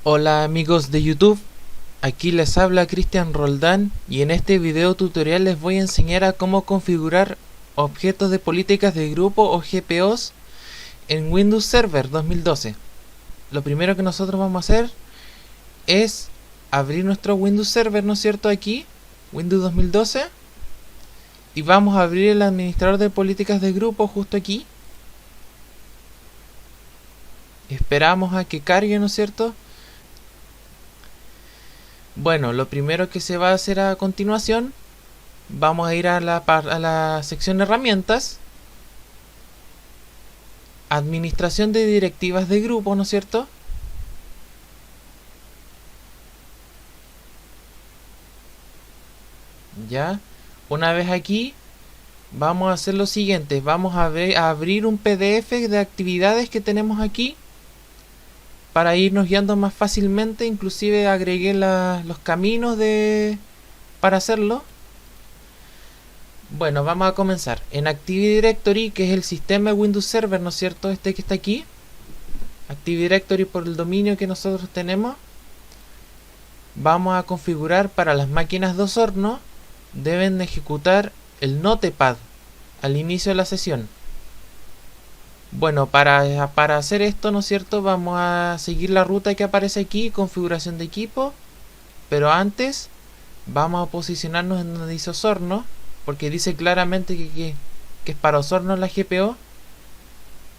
Hola amigos de YouTube, aquí les habla Cristian Roldán y en este video tutorial les voy a enseñar a cómo configurar objetos de políticas de grupo o GPOs en Windows Server 2012. Lo primero que nosotros vamos a hacer es abrir nuestro Windows Server, ¿no es cierto? Aquí, Windows 2012, y vamos a abrir el administrador de políticas de grupo justo aquí. Esperamos a que cargue, ¿no es cierto? Bueno, lo primero que se va a hacer a continuación, vamos a ir a la sección herramientas, administración de directivas de grupo, ¿no es cierto? Ya, una vez aquí, vamos a hacer lo siguiente, vamos a abrir un PDF de actividades que tenemos aquí, para irnos guiando más fácilmente. Inclusive agregué los caminos para hacerlo. Bueno, vamos a comenzar. En Active Directory, que es el sistema de Windows Server, ¿no es cierto? Este que está aquí. Active Directory por el dominio que nosotros tenemos. Vamos a configurar para las máquinas de Osorno. Deben ejecutar el Notepad al inicio de la sesión. Bueno, para hacer esto, ¿no es cierto? Vamos a seguir la ruta que aparece aquí, configuración de equipo. Pero antes, vamos a posicionarnos en donde dice Osorno, porque dice claramente que es para Osorno la GPO.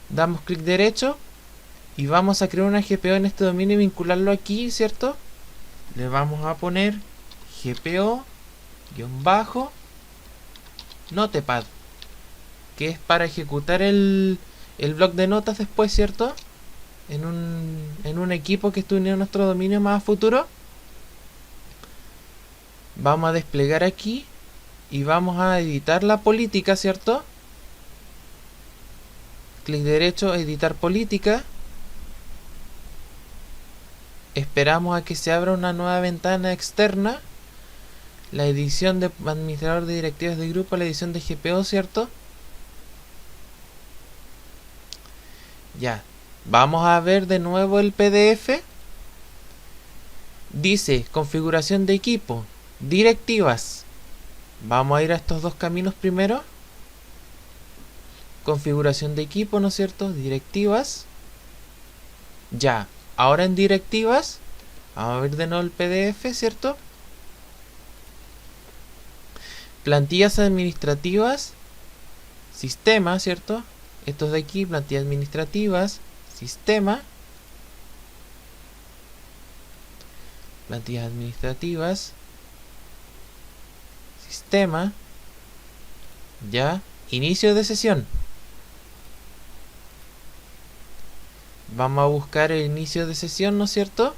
Damos clic derecho y vamos a crear una GPO en este dominio y vincularlo aquí, ¿cierto? Le vamos a poner GPO-Notepad, que es para ejecutar el bloc de notas después, ¿cierto? En un equipo que esté unido a nuestro dominio más a futuro. Vamos a desplegar aquí y vamos a editar la política, ¿cierto? Clic derecho, editar política. Esperamos a que se abra una nueva ventana externa. La edición de administrador de directivas de grupo, la edición de GPO, ¿cierto? Ya, vamos a ver de nuevo el PDF. Dice configuración de equipo, directivas. Vamos a ir a estos dos caminos primero. Configuración de equipo, ¿no es cierto? Directivas. Ya, ahora en directivas, vamos a ver de nuevo el PDF, ¿cierto? Plantillas administrativas, sistema, ¿cierto? Estos de aquí, plantillas administrativas, sistema, plantillas administrativas, sistema, ya, inicio de sesión. Vamos a buscar el inicio de sesión, ¿no es cierto?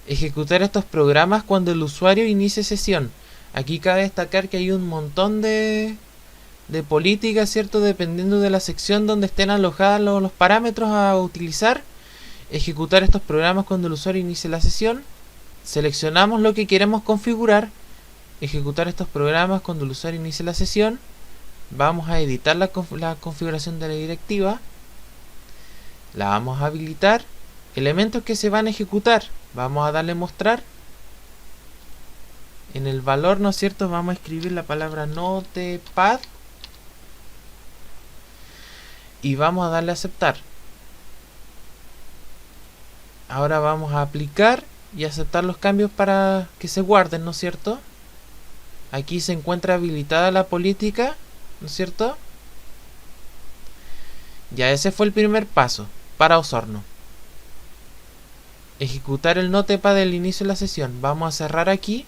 Ejecutar estos programas cuando el usuario inicie sesión. Aquí cabe destacar que hay un montón de políticas, ¿cierto? Dependiendo de la sección donde estén alojados los parámetros a utilizar. Ejecutar estos programas cuando el usuario inicie la sesión. Seleccionamos lo que queremos configurar. Ejecutar estos programas cuando el usuario inicie la sesión. Vamos a editar la configuración de la directiva. La vamos a habilitar. Elementos que se van a ejecutar. Vamos a darle mostrar. En el valor, ¿no es cierto? Vamos a escribir la palabra Notepad. Y vamos a darle a aceptar. Ahora vamos a aplicar y aceptar los cambios para que se guarden, ¿no es cierto? Aquí se encuentra habilitada la política, ¿no es cierto? Ya, ese fue el primer paso para Osorno. Ejecutar el Notepad del inicio de la sesión. Vamos a cerrar aquí.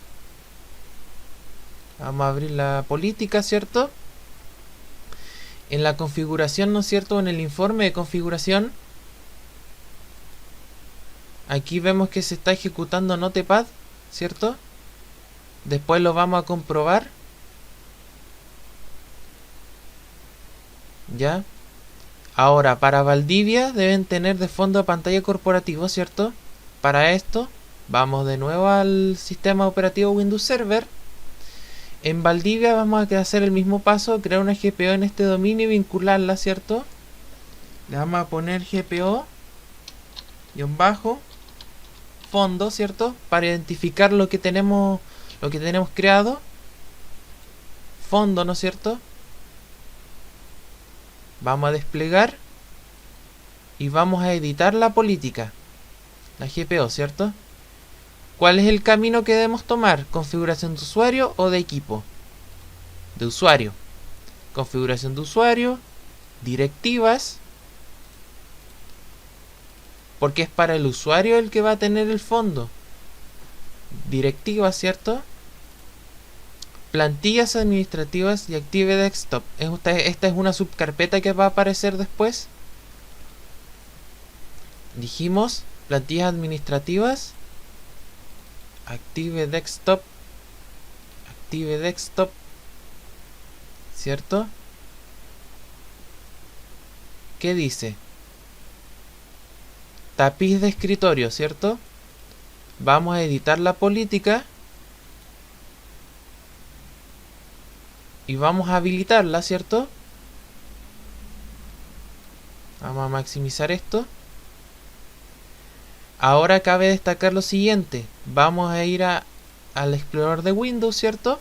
Vamos a abrir la política, ¿cierto? En la configuración, ¿no es cierto? En el informe de configuración, aquí vemos que se está ejecutando Notepad, ¿cierto? Después lo vamos a comprobar. Ya. Ahora, para Valdivia deben tener de fondo pantalla corporativo, ¿cierto? Para esto, vamos de nuevo al sistema operativo Windows Server. En Valdivia vamos a hacer el mismo paso, crear una GPO en este dominio y vincularla, ¿cierto? Le vamos a poner GPO bajo fondo, ¿cierto? Para identificar lo que tenemos creado. Fondo, ¿no es cierto? Vamos a desplegar y vamos a editar la política, la GPO, ¿cierto? ¿Cuál es el camino que debemos tomar? ¿Configuración de usuario o de equipo? De usuario. Configuración de usuario, directivas, porque es para el usuario el que va a tener el fondo. Directivas, ¿cierto? Plantillas administrativas y Active Desktop. Esta es una subcarpeta que va a aparecer después. Dijimos plantillas administrativas, Active Desktop, ¿cierto? ¿Qué dice? Tapiz de escritorio, ¿cierto? Vamos a editar la política y vamos a habilitarla, ¿cierto? Vamos a maximizar esto. Ahora cabe destacar lo siguiente. Vamos a ir al explorador de Windows, ¿cierto?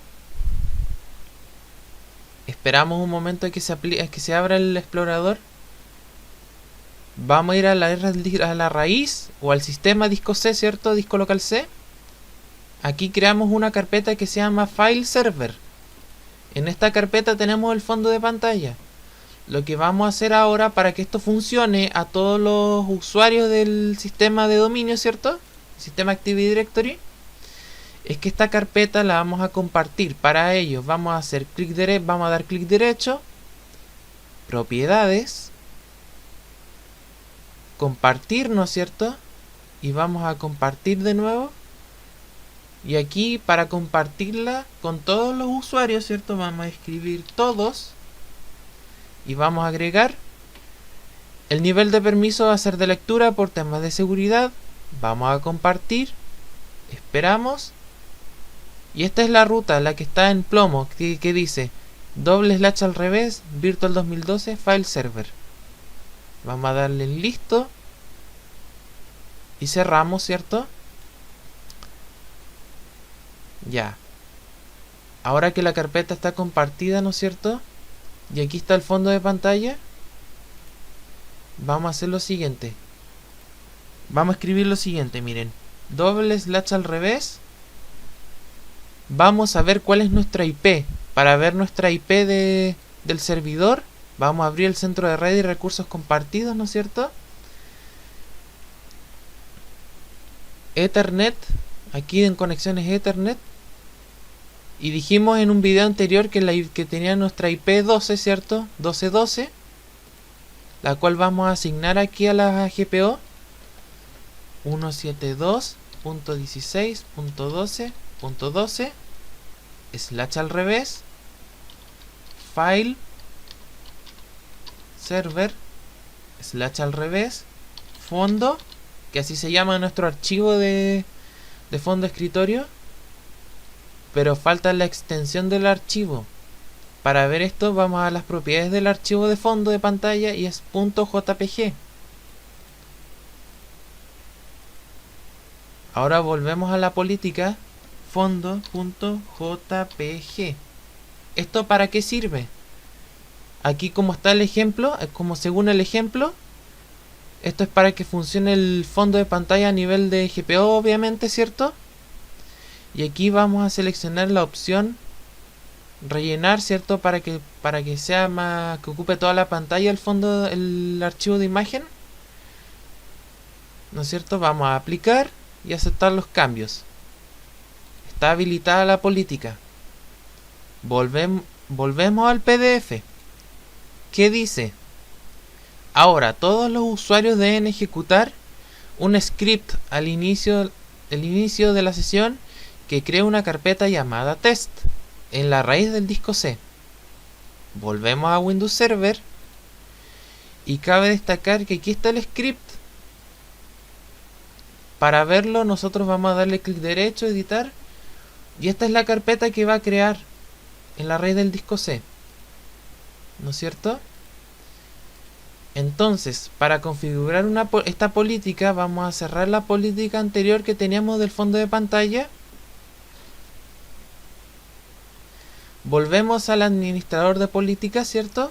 Esperamos un momento a que se abra el explorador. Vamos a ir a la raíz o al sistema disco C, ¿cierto? Disco local C. Aquí creamos una carpeta que se llama File Server. En esta carpeta tenemos el fondo de pantalla. Lo que vamos a hacer ahora para que esto funcione a todos los usuarios del sistema de dominio, ¿cierto? El sistema Active Directory. Es que esta carpeta la vamos a compartir. Para ello vamos a dar clic derecho, propiedades, compartir, ¿no es cierto? Y vamos a compartir de nuevo. Y aquí para compartirla con todos los usuarios, ¿cierto? Vamos a escribir todos. Y vamos a agregar. El nivel de permiso va a ser de lectura por temas de seguridad. Vamos a compartir. Esperamos. Y esta es la ruta, la que está en plomo, que dice / al revés, Virtual 2012 File Server. Vamos a darle en listo. Y cerramos, ¿cierto? Ya. Ahora que la carpeta está compartida, ¿no es cierto? Y aquí está el fondo de pantalla. Vamos a hacer lo siguiente. Vamos a escribir lo siguiente, miren. / al revés. Vamos a ver cuál es nuestra IP. Para ver nuestra IP del servidor, vamos a abrir el centro de red y recursos compartidos, ¿no es cierto? Ethernet. Aquí en conexiones Ethernet. Y dijimos en un video anterior que tenía nuestra IP 12, ¿cierto? 12.12. La cual vamos a asignar aquí a la GPO. 172.16.12.12 / al revés File Server / al revés Fondo, que así se llama nuestro archivo de fondo escritorio, pero falta la extensión del archivo. Para ver esto vamos a las propiedades del archivo de fondo de pantalla y es .jpg. Ahora volvemos a la política fondo.jpg. ¿Esto para qué sirve? Aquí como está el ejemplo, como según el ejemplo, esto es para que funcione el fondo de pantalla a nivel de GPO, obviamente, ¿cierto? Y aquí vamos a seleccionar la opción rellenar, ¿cierto? Para que sea más, que ocupe toda la pantalla el fondo, el archivo de imagen, ¿no es cierto? Vamos a aplicar y aceptar los cambios. Está habilitada la política. Volvemos al PDF. ¿Qué dice? Ahora todos los usuarios deben ejecutar un script al inicio de la sesión que cree una carpeta llamada test en la raíz del disco C. Volvemos a Windows Server y cabe destacar que aquí está el script. Para verlo nosotros vamos a darle clic derecho, editar, y esta es la carpeta que va a crear en la raíz del disco C, ¿no es cierto? Entonces, para configurar esta política, vamos a cerrar la política anterior que teníamos del fondo de pantalla. Volvemos al administrador de políticas, ¿cierto?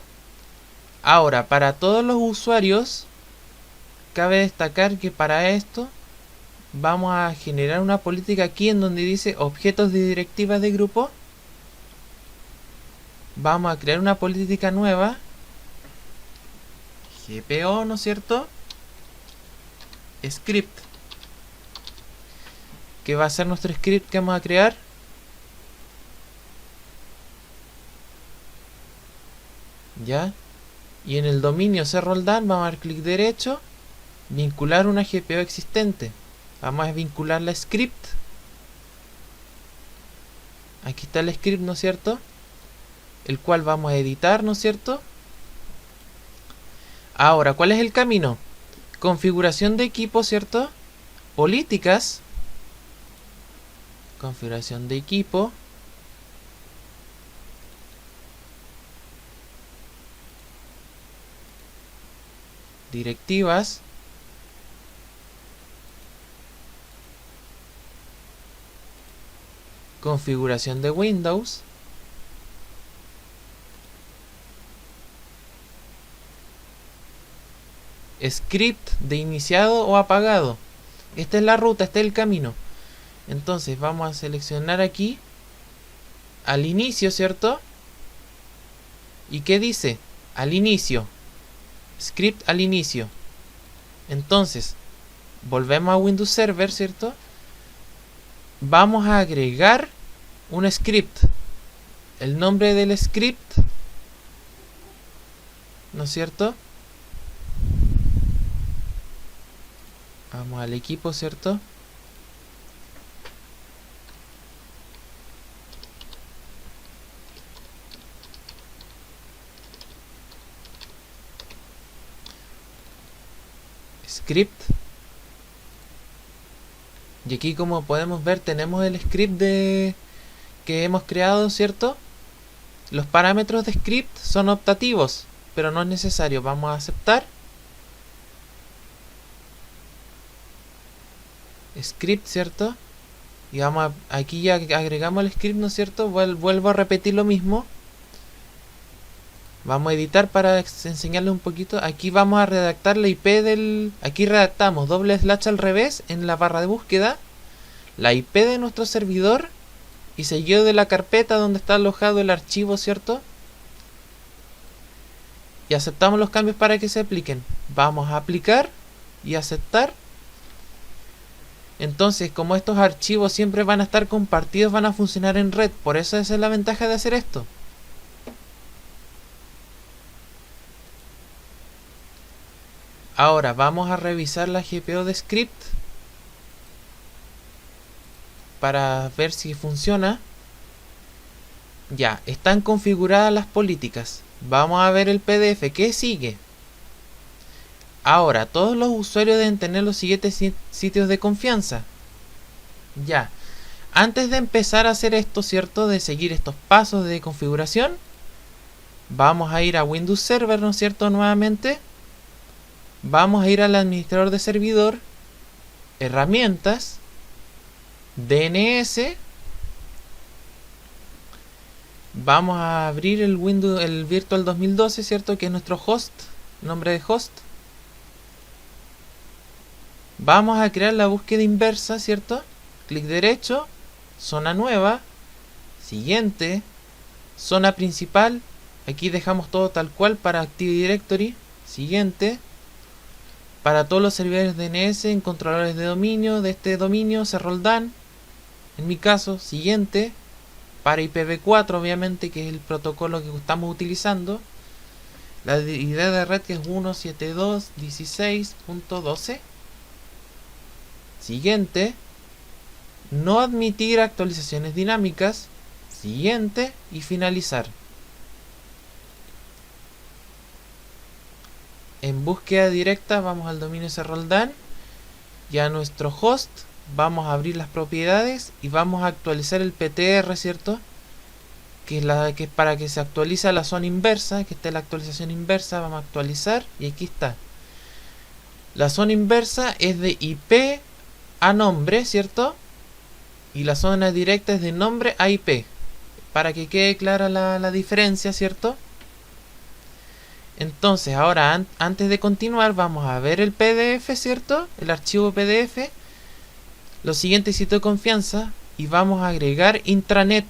Ahora, para todos los usuarios, cabe destacar que para esto vamos a generar una política aquí en donde dice objetos de directivas de grupo. Vamos a crear una política nueva, GPO, ¿no es cierto? Script, que va a ser nuestro script que vamos a crear. Ya. Y en el dominio CRoldan vamos a dar clic derecho, vincular una GPO existente. Vamos a vincular la script. Aquí está el script, ¿no es cierto? El cual vamos a editar, ¿no es cierto? Ahora, ¿cuál es el camino? Configuración de equipo, ¿cierto? Políticas. Configuración de equipo. Directivas. Configuración de Windows. Script de iniciado o apagado. Esta es la ruta, este es el camino. Entonces vamos a seleccionar aquí al inicio, ¿cierto? ¿Y qué dice? Al inicio. Script al inicio. Entonces, volvemos a Windows Server, ¿cierto? Vamos a agregar un script. El nombre del script, ¿no es cierto? Vamos al equipo, ¿cierto? Script. Y aquí, como podemos ver, tenemos el script que hemos creado, ¿cierto? Los parámetros de script son optativos, pero no es necesario. Vamos a aceptar. Script, ¿cierto? Y vamos aquí ya agregamos el script, ¿no es cierto? Vuelvo a repetir lo mismo. Vamos a editar para enseñarles un poquito. Aquí vamos a redactar la IP del... Aquí redactamos / al revés en la barra de búsqueda la IP de nuestro servidor y seguido de la carpeta donde está alojado el archivo, ¿cierto? Y aceptamos los cambios para que se apliquen. Vamos a aplicar y aceptar. Entonces, como estos archivos siempre van a estar compartidos, van a funcionar en red. Por eso esa es la ventaja de hacer esto. Ahora vamos a revisar la GPO de script para ver si funciona. Ya, están configuradas las políticas. Vamos a ver el PDF. ¿Qué sigue? Ahora, todos los usuarios deben tener los siguientes sitios de confianza. Ya, antes de empezar a hacer esto, ¿cierto? De seguir estos pasos de configuración, vamos a ir a Windows Server, ¿no es cierto? Nuevamente. Vamos a ir al administrador de servidor, herramientas, DNS. Vamos a abrir el Virtual 2012, ¿cierto? Que es nuestro host, nombre de host. Vamos a crear la búsqueda inversa, ¿cierto? Clic derecho, zona nueva, siguiente, zona principal. Aquí dejamos todo tal cual para Active Directory. Siguiente. Para todos los servidores DNS en controladores de dominio de este dominio, CRoldan. En mi caso, siguiente. Para IPv4, obviamente, que es el protocolo que estamos utilizando. La idea de red que es 172.16.12. Siguiente. No admitir actualizaciones dinámicas. Siguiente. Y finalizar. En búsqueda directa vamos al dominio CRoldan y a nuestro host. Vamos a abrir las propiedades y vamos a actualizar el PTR, ¿cierto? que es para que se actualice la zona inversa, que esté la actualización inversa. Vamos a actualizar y aquí está. La zona inversa es de IP a nombre, ¿cierto? Y la zona directa es de nombre a IP, para que quede clara la diferencia, ¿cierto? Entonces ahora antes de continuar vamos a ver el PDF, ¿cierto? El archivo PDF. Lo siguiente, sitio de confianza, y vamos a agregar intranet.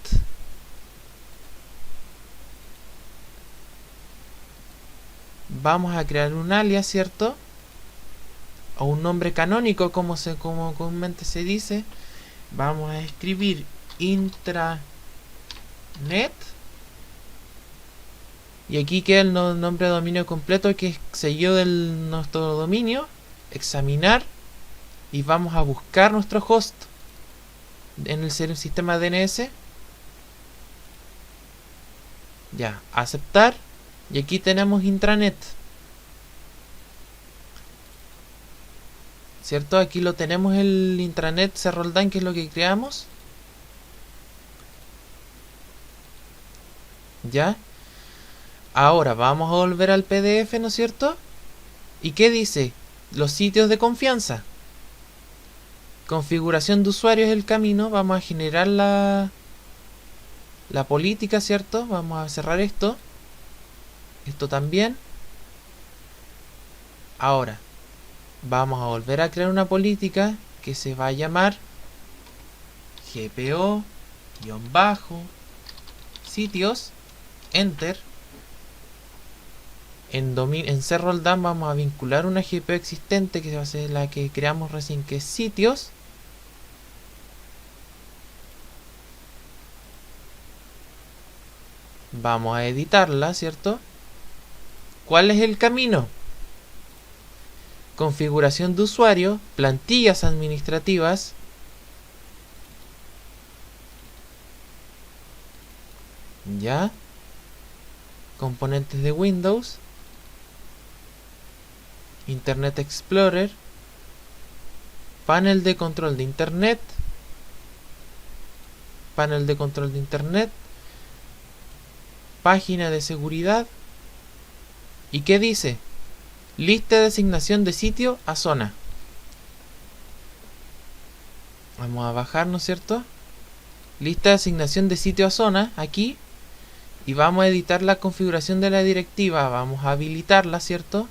Vamos a crear un alias, ¿cierto? O un nombre canónico, como comúnmente se dice. Vamos a escribir intranet. Y aquí queda el nombre de dominio completo, que es seguido de nuestro dominio. Examinar. Y vamos a buscar nuestro host en el sistema DNS. Ya, aceptar. Y aquí tenemos intranet, ¿cierto? Aquí lo tenemos, el intranet C-Roldán, que es lo que creamos. Ya. Ahora vamos a volver al PDF, ¿no es cierto? ¿Y qué dice? Los sitios de confianza. Configuración de usuario es el camino. Vamos a generar la política, ¿cierto? Vamos a cerrar esto. Esto también. Ahora vamos a volver a crear una política que se va a llamar GPO-sitios. Enter. En C-Roldán vamos a vincular una GPO existente, que va a ser la que creamos recién, que es sitios. Vamos a editarla, ¿cierto? ¿Cuál es el camino? Configuración de usuario, plantillas administrativas, ya, componentes de Windows, Internet Explorer, panel de control de Internet, página de seguridad. ¿Y qué dice? Lista de asignación de sitio a zona. Vamos a bajar, ¿no es cierto? Lista de asignación de sitio a zona, aquí. Y vamos a editar la configuración de la directiva. Vamos a habilitarla, ¿cierto?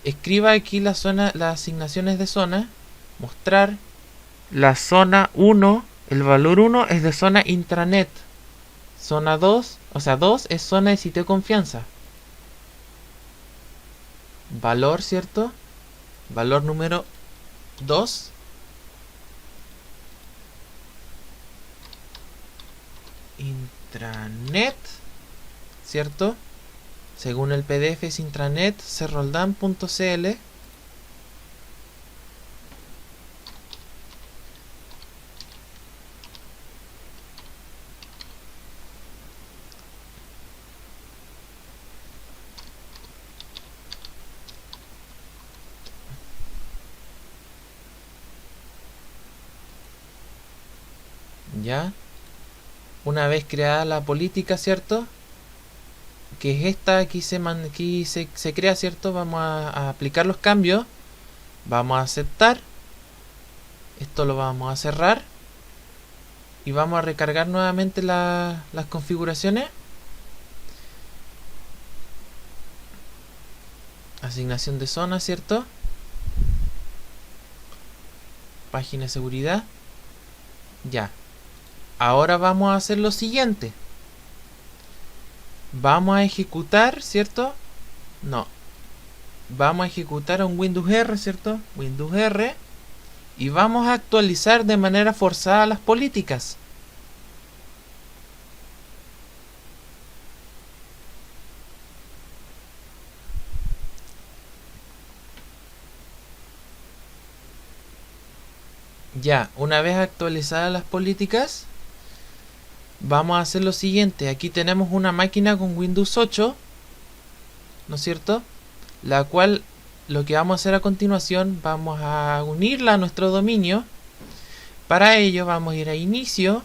Escriba aquí las asignaciones de zona. Mostrar. La zona 1, el valor 1 es de zona intranet. Zona 2, o sea 2 es zona de sitio de confianza. Valor, ¿cierto? Valor número 2. Intranet, ¿cierto? Según el PDF es intranet croldan.cl. Ya. Una vez creada la política, ¿cierto? Que es esta, aquí se crea, ¿cierto? Vamos a aplicar los cambios. Vamos a aceptar. Esto lo vamos a cerrar. Y vamos a recargar nuevamente las configuraciones. Asignación de zona, ¿cierto? Página de seguridad. Ya. Ahora vamos a hacer lo siguiente. Vamos a ejecutar, ¿cierto? No. Vamos a ejecutar un Windows R, ¿cierto? Windows R. Y vamos a actualizar de manera forzada las políticas. Ya, una vez actualizadas las políticas, vamos a hacer lo siguiente. Aquí tenemos una máquina con Windows 8, ¿no es cierto? La cual, lo que vamos a hacer a continuación, vamos a unirla a nuestro dominio. Para ello vamos a ir a inicio,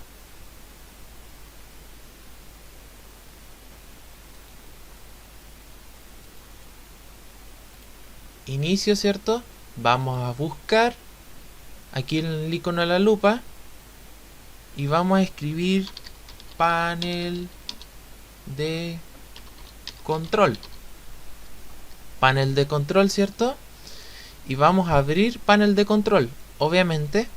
inicio, ¿cierto? Vamos a buscar aquí el icono de la lupa y vamos a escribir panel de control. Panel de control, ¿cierto? Y vamos a abrir panel de control. Obviamente,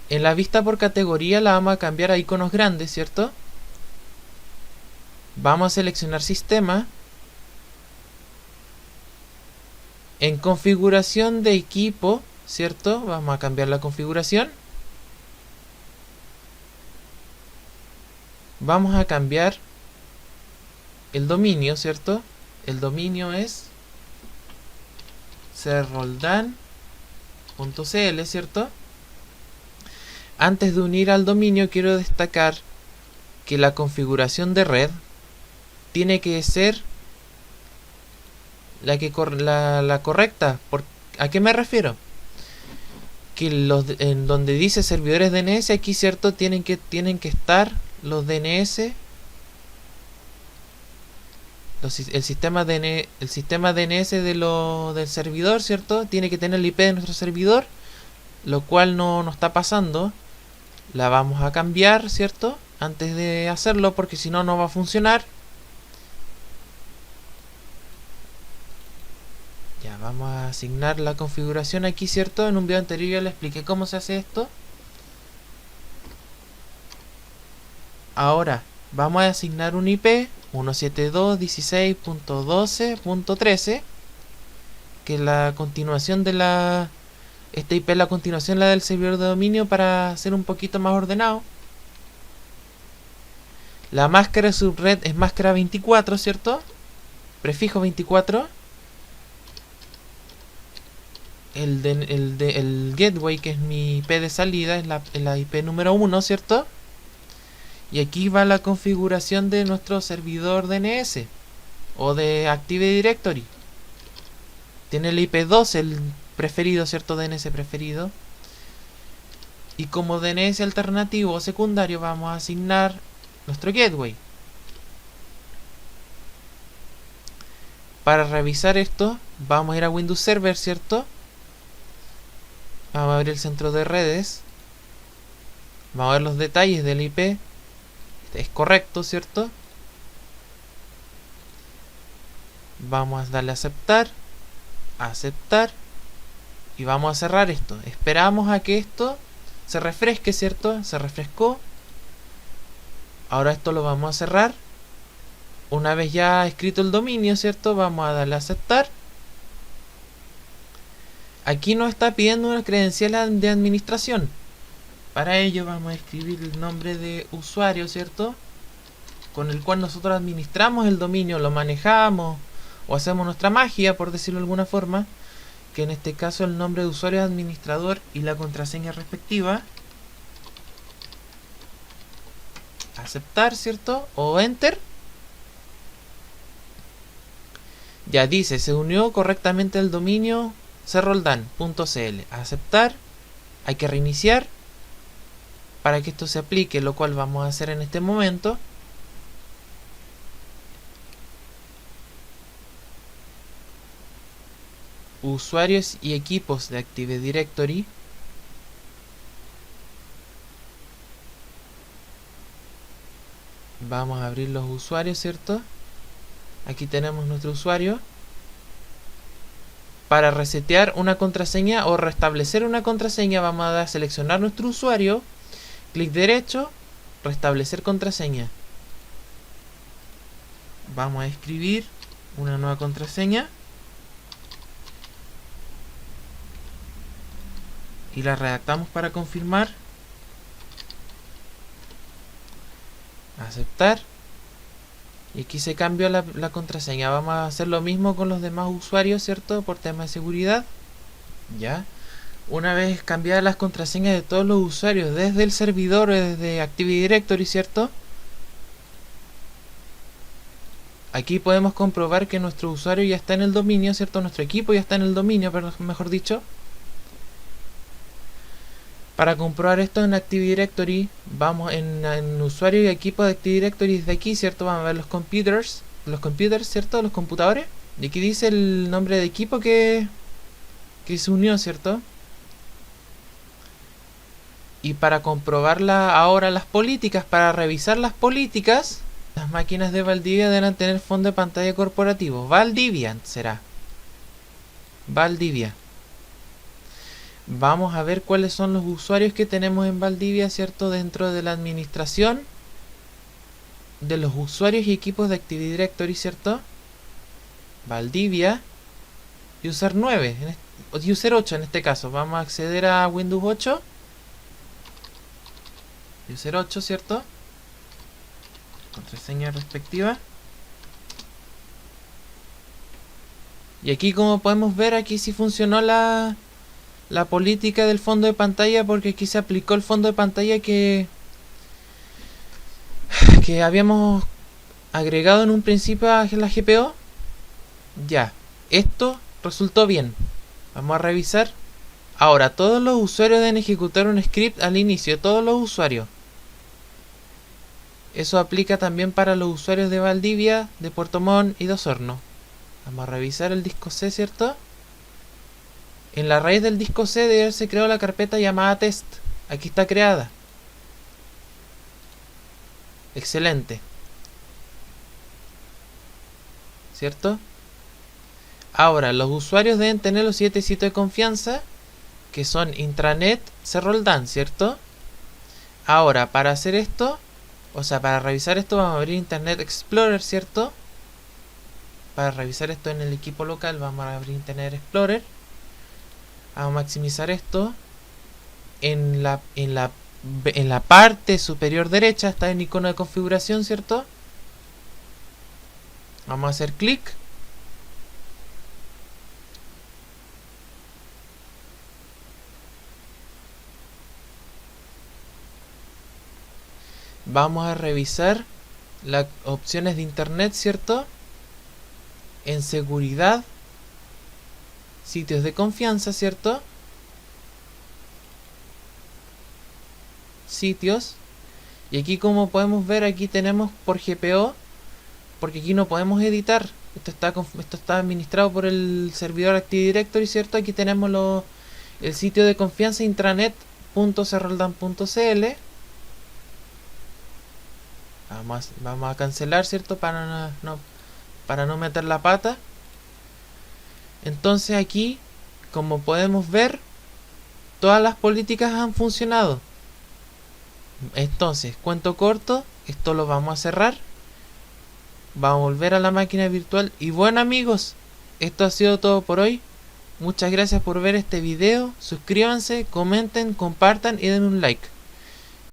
en la vista por categoría la vamos a cambiar a iconos grandes, ¿cierto? Vamos a seleccionar sistema. En configuración de equipo, ¿cierto? Vamos a cambiar la configuración. Vamos a cambiar el dominio, ¿cierto? El dominio es croldan.cl, ¿cierto? Antes de unir al dominio quiero destacar que la configuración de red tiene que ser la correcta. ¿A qué me refiero? Que en donde dice servidores DNS aquí, ¿cierto? Tienen que estar los DNS, el sistema DNS del servidor, ¿cierto? Tiene que tener el IP de nuestro servidor, lo cual no está pasando. La vamos a cambiar, ¿cierto? Antes de hacerlo, porque si no, no va a funcionar. Ya, vamos a asignar la configuración aquí, ¿cierto? En un video anterior ya le expliqué cómo se hace esto. Ahora, vamos a asignar un IP 172.16.12.13, que es la continuación de esta IP es la continuación la del servidor de dominio para ser un poquito más ordenado. La máscara de subred es máscara 24, ¿cierto? Prefijo 24. El gateway, que es mi IP de salida, es la IP número 1, ¿cierto? Y aquí va la configuración de nuestro servidor DNS o de Active Directory. Tiene el IP 2, el preferido, ¿cierto? DNS preferido. Y como DNS alternativo o secundario vamos a asignar nuestro gateway. Para revisar esto vamos a ir a Windows Server, ¿cierto? Vamos a abrir el centro de redes. Vamos a ver los detalles del IP. Es correcto, ¿cierto? Vamos a darle a aceptar. Aceptar. Y vamos a cerrar esto. Esperamos a que esto se refresque, ¿cierto? Se refrescó. Ahora esto lo vamos a cerrar. Una vez ya escrito el dominio, ¿cierto? Vamos a darle a aceptar. Aquí nos está pidiendo una credencial de administración. Para ello vamos a escribir el nombre de usuario, ¿cierto? Con el cual nosotros administramos el dominio, lo manejamos o hacemos nuestra magia, por decirlo de alguna forma. Que en este caso el nombre de usuario es administrador y la contraseña respectiva. Aceptar, ¿cierto? O enter. Ya dice, se unió correctamente el dominio croldan.cl. Aceptar. Hay que reiniciar para que esto se aplique, lo cual vamos a hacer en este momento. Usuarios y equipos de Active Directory. Vamos a abrir los usuarios, ¿cierto? Aquí tenemos nuestro usuario. Para resetear una contraseña o restablecer una contraseña vamos a seleccionar nuestro usuario, clic derecho, restablecer contraseña. Vamos a escribir una nueva contraseña y la redactamos para confirmar. Aceptar. Y aquí se cambió la contraseña. Vamos a hacer lo mismo con los demás usuarios, ¿cierto? Por temas de seguridad. Ya. Una vez cambiadas las contraseñas de todos los usuarios desde el servidor o desde Active Directory, ¿cierto? Aquí podemos comprobar que nuestro usuario ya está en el dominio, ¿cierto? Nuestro equipo ya está en el dominio, pero mejor dicho. Para comprobar esto en Active Directory, vamos en usuario y equipo de Active Directory desde aquí, ¿cierto? Vamos a ver los computers, ¿cierto? Los computadores. Y aquí dice el nombre de equipo que se unió, ¿cierto? Y para comprobarla ahora las políticas, para revisar las políticas, las máquinas de Valdivia deben tener fondo de pantalla corporativo. Valdivia será. Valdivia. Vamos a ver cuáles son los usuarios que tenemos en Valdivia, ¿cierto? Dentro de la administración de los usuarios y equipos de Active Directory, ¿cierto? Valdivia. User 9, user 8 en este caso. Vamos a acceder a Windows 8. User 8, ¿cierto? Contraseña respectiva. Y aquí, como podemos ver, aquí sí funcionó la política del fondo de pantalla, porque aquí se aplicó el fondo de pantalla que habíamos agregado en un principio a la GPO. Ya, esto resultó bien. Vamos a revisar. Ahora, todos los usuarios deben ejecutar un script al inicio, todos los usuarios. Eso aplica también para los usuarios de Valdivia, de Puerto Montt y de Osorno. Vamos a revisar el disco C, ¿cierto? En la raíz del disco C debe haberse creado la carpeta llamada test. Aquí está creada. Excelente. ¿Cierto? Ahora, los usuarios deben tener los 7 sitios de confianza, que son intranet, Cerroldán, ¿cierto? Ahora, para hacer esto, o sea, para revisar esto, vamos a abrir Internet Explorer, ¿cierto? Para revisar esto en el equipo local, vamos a abrir Internet Explorer. Vamos a maximizar esto. En la parte superior derecha está el icono de configuración, ¿cierto? Vamos a hacer clic. Vamos a revisar las opciones de internet, ¿cierto? En seguridad, sitios de confianza, ¿cierto? Sitios. Y aquí, como podemos ver, aquí tenemos por GPO, porque aquí no podemos editar. Esto está administrado por el servidor Active Directory, ¿cierto? Aquí tenemos el sitio de confianza intranet.cerroldan.cl. Vamos a cancelar, ¿cierto? Para no meter la pata. Entonces aquí, como podemos ver, todas las políticas han funcionado. Entonces, cuento corto, esto lo vamos a cerrar. Vamos a volver a la máquina virtual. Y bueno, amigos, esto ha sido todo por hoy. Muchas gracias por ver este video. Suscríbanse, comenten, compartan y den un like.